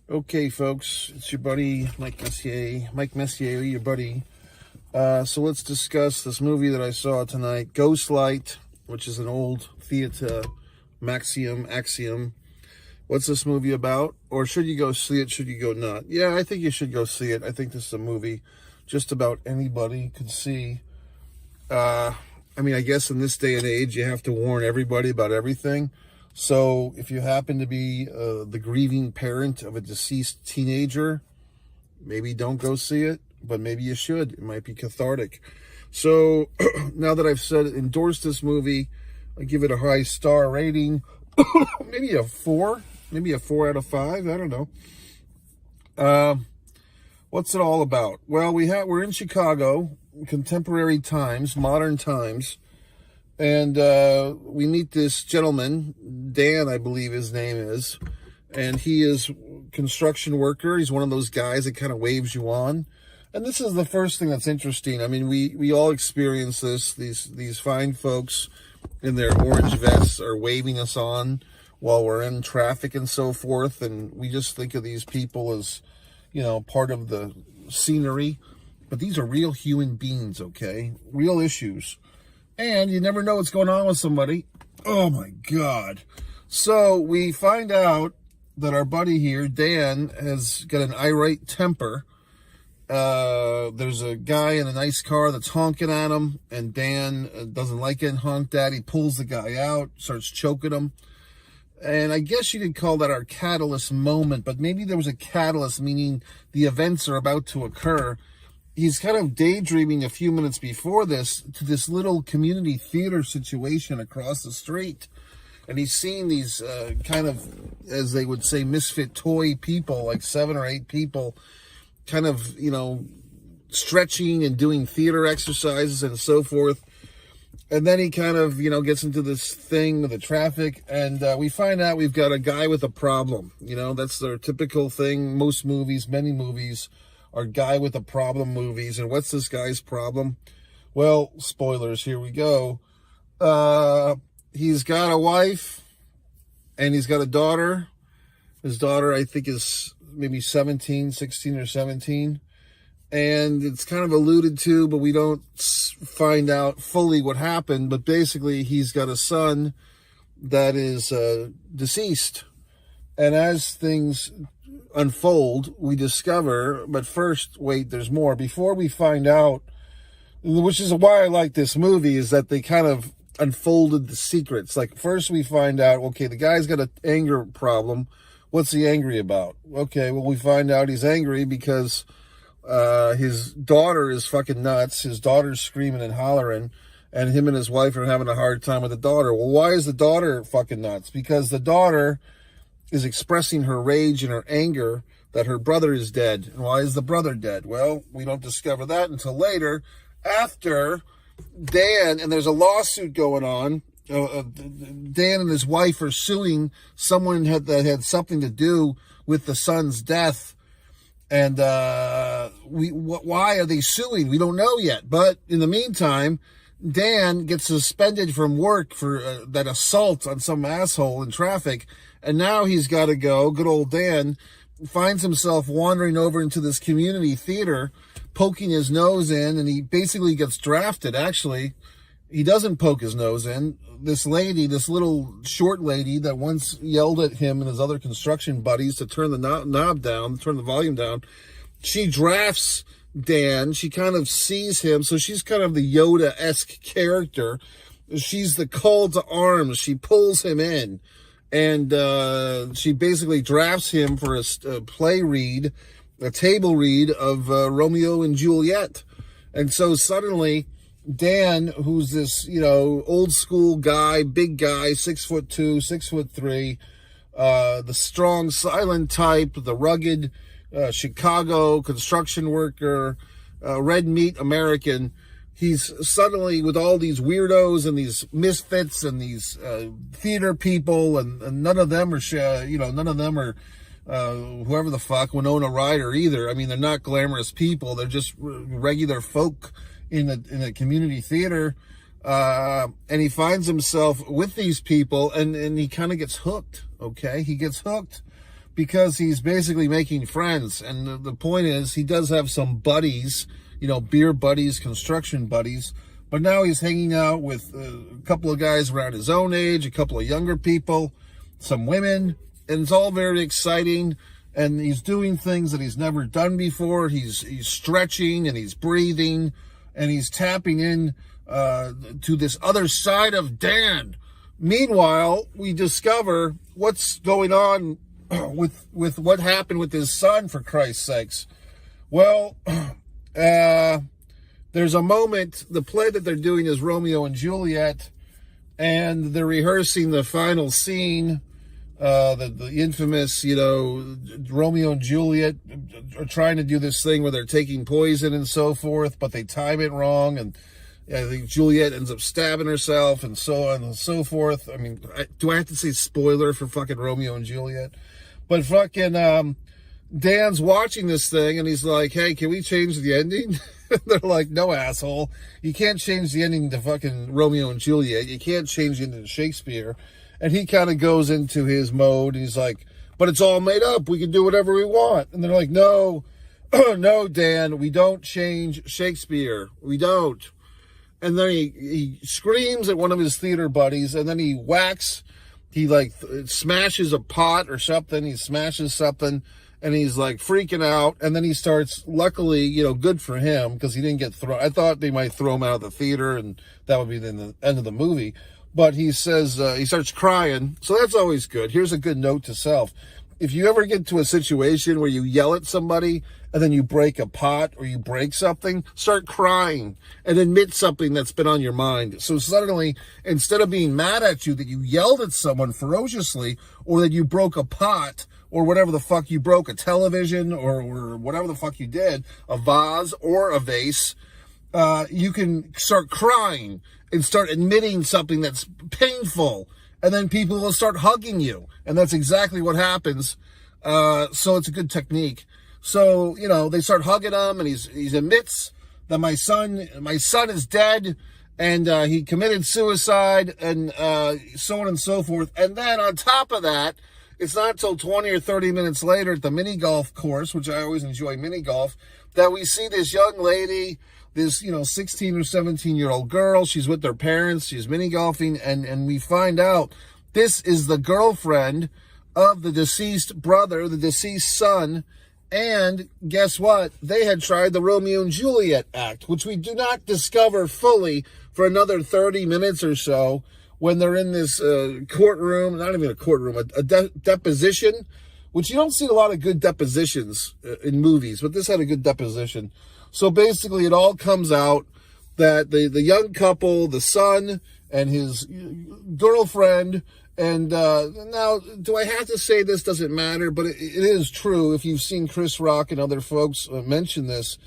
Okay, folks, it's your buddy Mike Messier, your buddy. So let's discuss this movie that I saw tonight, Ghostlight, which is an old theater axiom. What's this movie about? Or should you go see it? Should you go not? Yeah, I think you should go see it. I think this is a movie just about anybody could see. I guess in this day and age, you have to warn everybody about everything. So if you happen to be the grieving parent of a deceased teenager, maybe don't go see it, but maybe you should. It might be cathartic. So now that I've endorsed this movie, I give it a high star rating, maybe a 4 out of 5. I don't know. What's it all about? Well, we're in Chicago, contemporary times, modern times. And we meet this gentleman, Dan, I believe his name is, and he is a construction worker. He's one of those guys that kind of waves you on. And this is the first thing that's interesting. I mean, we all experience this. These fine folks in their orange vests are waving us on while we're in traffic and so forth. And we just think of these people as, part of the scenery. But these are real human beings, okay? Real issues. And you never know what's going on with somebody. Oh, my God. So we find out that our buddy here, Dan, has got an irate temper. There's a guy in a nice car that's honking at him, and Dan doesn't like getting honked at. He pulls the guy out, starts choking him. And I guess you could call that our catalyst moment, but maybe there was a catalyst, meaning the events are about to occur. He's kind of daydreaming a few minutes before this to this little community theater situation across the street. And he's seeing these kind of, as they would say, misfit toy people, like 7 or 8 people, kind of, stretching and doing theater exercises and so forth. And then he kind of, gets into this thing with the traffic. And we find out we've got a guy with a problem. That's their typical thing. Most movies, many movies, are guy with a problem movies. And what's this guy's problem? Well, spoilers, here we go. He's got a wife and he's got a daughter. His daughter, I think, is maybe 16 or 17. And it's kind of alluded to, but we don't find out fully what happened. But basically, he's got a son that is deceased. And as things unfold, we discover, but first, wait, there's more. Before we find out, which is why I like this movie, is that they kind of unfolded the secrets. Like, first we find out, okay, the guy's got an anger problem. What's he angry about? Okay, well, we find out he's angry because his daughter is fucking nuts. His daughter's screaming and hollering, and him and his wife are having a hard time with the daughter. Well, why is the daughter fucking nuts? Because the daughter is expressing her rage and her anger that her brother is dead. And why is the brother dead? Well, we don't discover that until later, after Dan, and there's a lawsuit going on. Dan and his wife are suing someone that had something to do with the son's death. And why are they suing? We don't know yet. But in the meantime, Dan gets suspended from work for that assault on some asshole in traffic. And now he's got to go. Good old Dan finds himself wandering over into this community theater, poking his nose in, and he basically gets drafted. Actually, he doesn't poke his nose in. This lady, this little short lady that once yelled at him and his other construction buddies to turn the knob down, turn the volume down, she drafts Dan. She kind of sees him. So she's kind of the Yoda-esque character. She's the call to arms. She pulls him in. And she basically drafts him for a table read of Romeo and Juliet. And so suddenly, Dan, who's this, old school guy, big guy, 6'2", 6'3", the strong, silent type, the rugged Chicago construction worker, red meat American, he's suddenly with all these weirdos and these misfits and these theater people, and none of them are, whoever the fuck, Winona Ryder either. I mean, they're not glamorous people. They're just regular folk in a community theater. And he finds himself with these people, and he kind of gets hooked. Okay, he gets hooked because he's basically making friends. And the point is, he does have some buddies, beer buddies, construction buddies. But now he's hanging out with a couple of guys around his own age, a couple of younger people, some women, and it's all very exciting. And he's doing things that he's never done before. He's stretching and he's breathing and he's tapping in to this other side of Dan. Meanwhile, we discover what's going on with what happened with his son, for Christ's sakes. Well, there's a moment, the play that they're doing is Romeo and Juliet, and they're rehearsing the final scene, the infamous, Romeo and Juliet are trying to do this thing where they're taking poison and so forth, but they time it wrong, and I think Juliet ends up stabbing herself and so on and so forth. I mean, do I have to say spoiler for fucking Romeo and Juliet? But fucking Dan's watching this thing and he's like, hey, can we change the ending? They're like, no, asshole. You can't change the ending to fucking Romeo and Juliet. You can't change it into Shakespeare. And he kind of goes into his mode and he's like, but it's all made up. We can do whatever we want. And they're like, no, no, Dan, we don't change Shakespeare. We don't. And then he screams at one of his theater buddies, and then he smashes a pot or something. He smashes something, and he's like freaking out. And then he starts, luckily, good for him, because he didn't get thrown. I thought they might throw him out of the theater, and that would be the end of the movie. But he says, he starts crying. So that's always good. Here's a good note to self. If you ever get to a situation where you yell at somebody and then you break a pot or you break something, start crying and admit something that's been on your mind. So suddenly, instead of being mad at you that you yelled at someone ferociously or that you broke a pot or whatever the fuck you broke, a television or whatever the fuck you did, a vase or a vase, you can start crying and start admitting something that's painful. And then people will start hugging you. And that's exactly what happens. So it's a good technique. So, they start hugging him and he admits that my son is dead and he committed suicide and so on and so forth. And then on top of that, it's not until 20 or 30 minutes later at the mini golf course, which I always enjoy mini golf, that we see this young lady, this, 16 or 17-year-old girl. She's with their parents. She's mini golfing. And we find out this is the girlfriend of the deceased brother, the deceased son. And guess what? They had tried the Romeo and Juliet act, which we do not discover fully for another 30 minutes or so when they're in this courtroom, not even a courtroom, a deposition, which you don't see a lot of good depositions in movies, but this had a good deposition. So basically it all comes out that the young couple, the son and his girlfriend, and now, do I have to say this? Doesn't matter, but it is true. If you've seen Chris Rock and other folks mention this,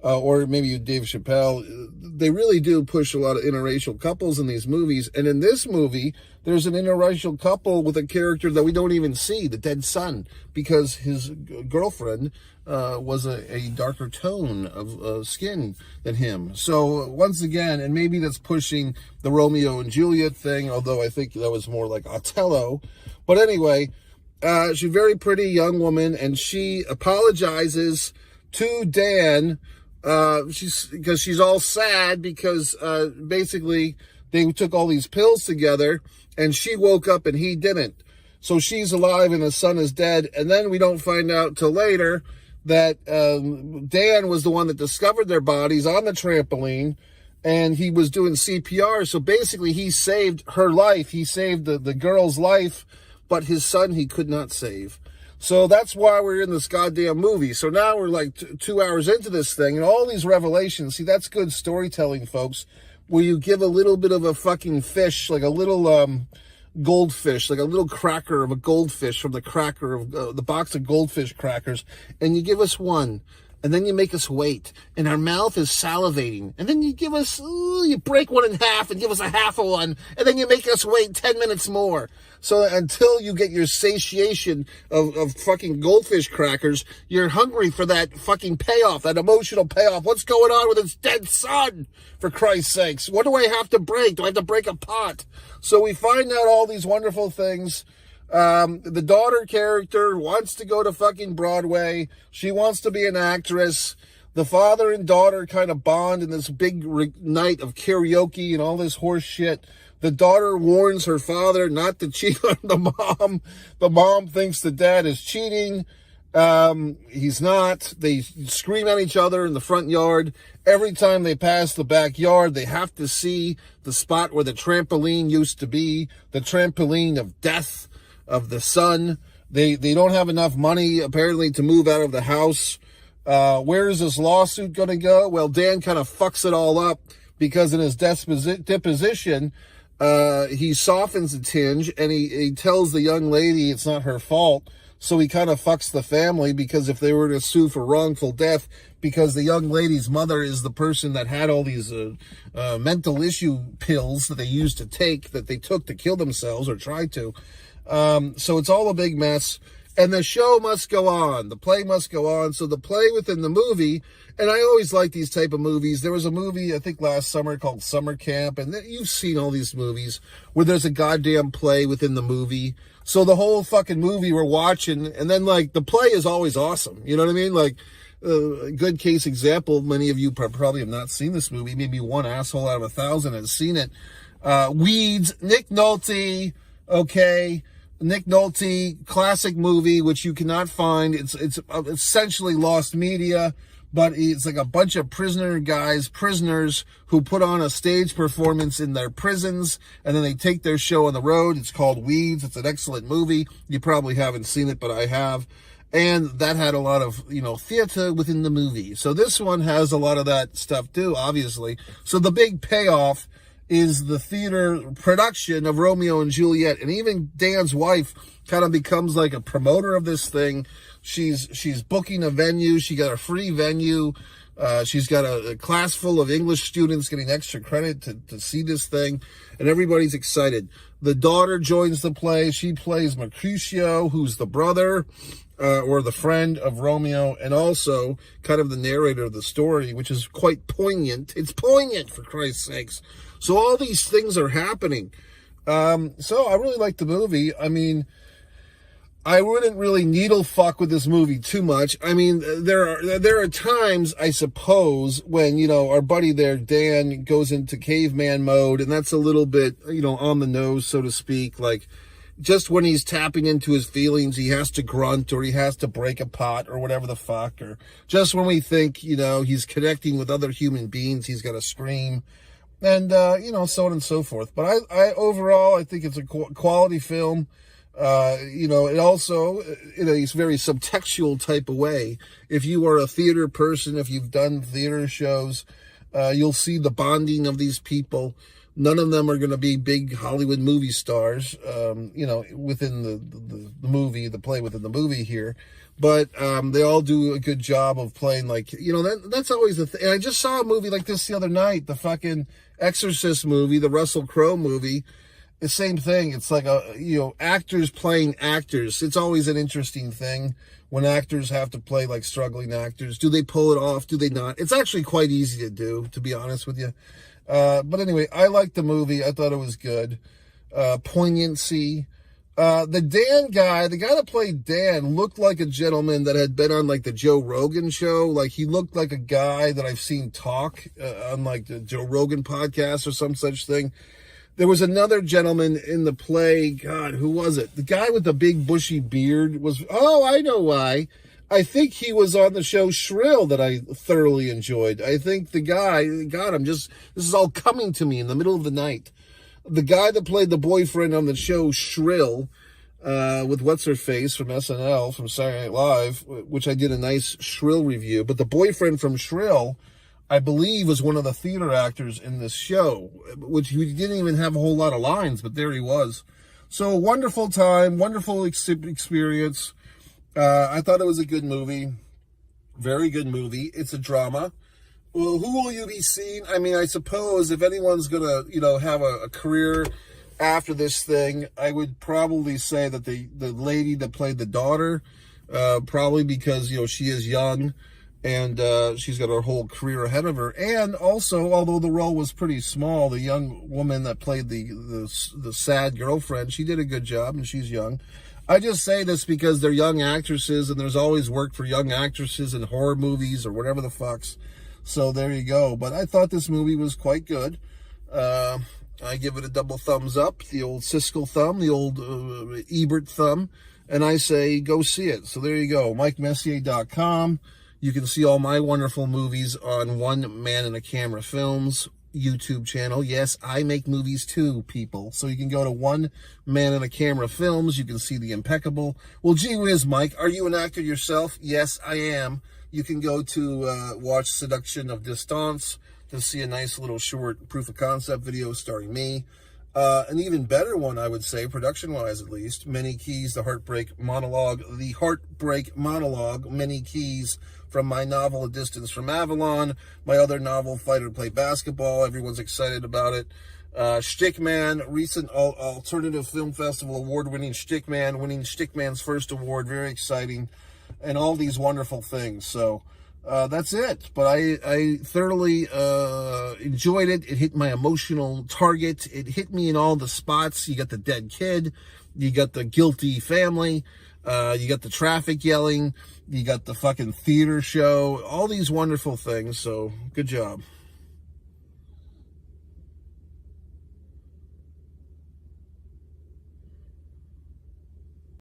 or maybe Dave Chappelle, they really do push a lot of interracial couples in these movies. And in this movie, there's an interracial couple with a character that we don't even see, the dead son, because his girlfriend was a darker tone of skin than him. So once again, and maybe that's pushing the Romeo and Juliet thing, although I think that was more like Othello. But anyway, she's a very pretty young woman, and she apologizes to Dan because she's all sad because basically they took all these pills together and she woke up and he didn't. So she's alive and the son is dead. And then we don't find out till later that Dan was the one that discovered their bodies on the trampoline and he was doing CPR. So basically he saved her life. He saved the girl's life, but his son he could not save. So that's why we're in this goddamn movie. So now we're like 2 hours into this thing and all these revelations. See, that's good storytelling, folks, where you give a little bit of a fucking fish, like a little goldfish, like a little cracker of a goldfish from the cracker of the box of goldfish crackers, and you give us one. And then you make us wait, and our mouth is salivating. And then you give us, you break one in half and give us a half of one, and then you make us wait 10 minutes more. So until you get your satiation of fucking goldfish crackers, you're hungry for that fucking payoff, that emotional payoff. What's going on with his dead son, for Christ's sakes? What do I have to break? Do I have to break a pot? So we find out all these wonderful things. The daughter character wants to go to fucking Broadway. She wants to be an actress. The father and daughter kind of bond in this big night of karaoke and all this horse shit. The daughter warns her father not to cheat on the mom. The mom thinks the dad is cheating. He's not. They scream at each other in the front yard. Every time they pass the backyard, they have to see the spot where the trampoline used to be, the trampoline of death, of the son. They don't have enough money, apparently, to move out of the house. Where is this lawsuit going to go? Well, Dan kind of fucks it all up because in his deposition, he softens a tinge and he tells the young lady it's not her fault. So he kind of fucks the family because if they were to sue for wrongful death, because the young lady's mother is the person that had all these mental issue pills that they used to take, that they took to kill themselves or tried to. So it's all a big mess. And the show must go on. The play must go on. So the play within the movie, and I always like these type of movies. There was a movie, I think last summer, called Summer Camp. And you've seen all these movies where there's a goddamn play within the movie. So the whole fucking movie we're watching, and then like the play is always awesome. You know what I mean? Like a good case example, many of you probably have not seen this movie. Maybe one asshole out of 1,000 has seen it. Weeds, Nick Nolte, okay. Nick Nolte, classic movie, which you cannot find. It's essentially lost media, but it's like a bunch of prisoners who put on a stage performance in their prisons, and then they take their show on the road. It's called Weeds. It's an excellent movie. You probably haven't seen it, but I have. And that had a lot of, theater within the movie. So this one has a lot of that stuff too, obviously. So the big payoff is the theater production of Romeo and Juliet. And even Dan's wife kind of becomes like a promoter of this thing. She's booking a venue. She got a free venue. She's got a class full of English students getting extra credit to see this thing. And everybody's excited. The daughter joins the play. She plays Mercutio, who's the brother or the friend of Romeo, and also kind of the narrator of the story, which is quite poignant. It's poignant, for Christ's sakes. So all these things are happening. So I really like the movie. I mean, I wouldn't really needle fuck with this movie too much. I mean, there are times, I suppose, when, our buddy there, Dan, goes into caveman mode, and that's a little bit, on the nose, so to speak. Like, just when he's tapping into his feelings, he has to grunt, or he has to break a pot, or whatever the fuck. Or just when we think, he's connecting with other human beings, he's got to scream. And, so on and so forth. But I overall, I think it's a quality film. It also, in a very subtextual type of way. If you are a theater person, if you've done theater shows, you'll see the bonding of these people. None of them are going to be big Hollywood movie stars, within the movie, the play within the movie here. But they all do a good job of playing, like, that's always the thing. And I just saw a movie like this the other night, the fucking Exorcist movie, the Russell Crowe movie. The same thing. It's like actors playing actors. It's always an interesting thing when actors have to play like struggling actors. Do they pull it off? Do they not? It's actually quite easy to do, to be honest with you. But anyway, I liked the movie. I thought it was good. Poignancy. The Dan guy, the guy that played Dan, looked like a gentleman that had been on like the Joe Rogan show. Like he looked like a guy that I've seen talk on like the Joe Rogan podcast or some such thing. There was another gentleman in the play. God, who was it? The guy with the big bushy beard was, I know why. I think he was on the show Shrill that I thoroughly enjoyed. I think the guy, God, this is all coming to me in the middle of the night. The guy that played the boyfriend on the show Shrill, with What's-Her-Face from SNL, from Saturday Night Live, which I did a nice Shrill review. But the boyfriend from Shrill, I believe, was one of the theater actors in this show, which he didn't even have a whole lot of lines, but there he was. So wonderful time, wonderful experience. I thought it was a good movie. Very good movie. It's a drama. Well, who will you be seeing? I mean, I suppose if anyone's going to, have a career after this thing, I would probably say that the lady that played the daughter, probably because, she is young. and she's got her whole career ahead of her. And also, although the role was pretty small, the young woman that played the sad girlfriend, she did a good job, and she's young. I just say this because they're young actresses, and there's always work for young actresses in horror movies or whatever the fucks. So there you go. But I thought this movie was quite good. I give it a double thumbs up, the old Siskel thumb, the old Ebert thumb, and I say go see it. So there you go, MikeMessier.com. You can see all my wonderful movies on One Man and a Camera Films YouTube channel. Yes, I make movies too, people. So you can go to One Man and a Camera Films. You can see the impeccable. Well, gee whiz, Mike, are you an actor yourself? Yes, I am. You can go to watch Seduction of Distance to see a nice little short proof of concept video starring me. An even better one, I would say, production-wise at least, Many Keys, The Heartbreak Monologue, Many Keys, from my novel, A Distance from Avalon, my other novel, Fight or Play Basketball. Everyone's excited about it. Stickman, recent Alternative Film Festival award-winning Stickman, winning Stickman's first award, very exciting, and all these wonderful things. So that's it. But I thoroughly enjoyed it. It hit my emotional target. It hit me in all the spots. You got the dead kid. You got the guilty family. You got the traffic yelling. You got the fucking theater show. All these wonderful things. So good job.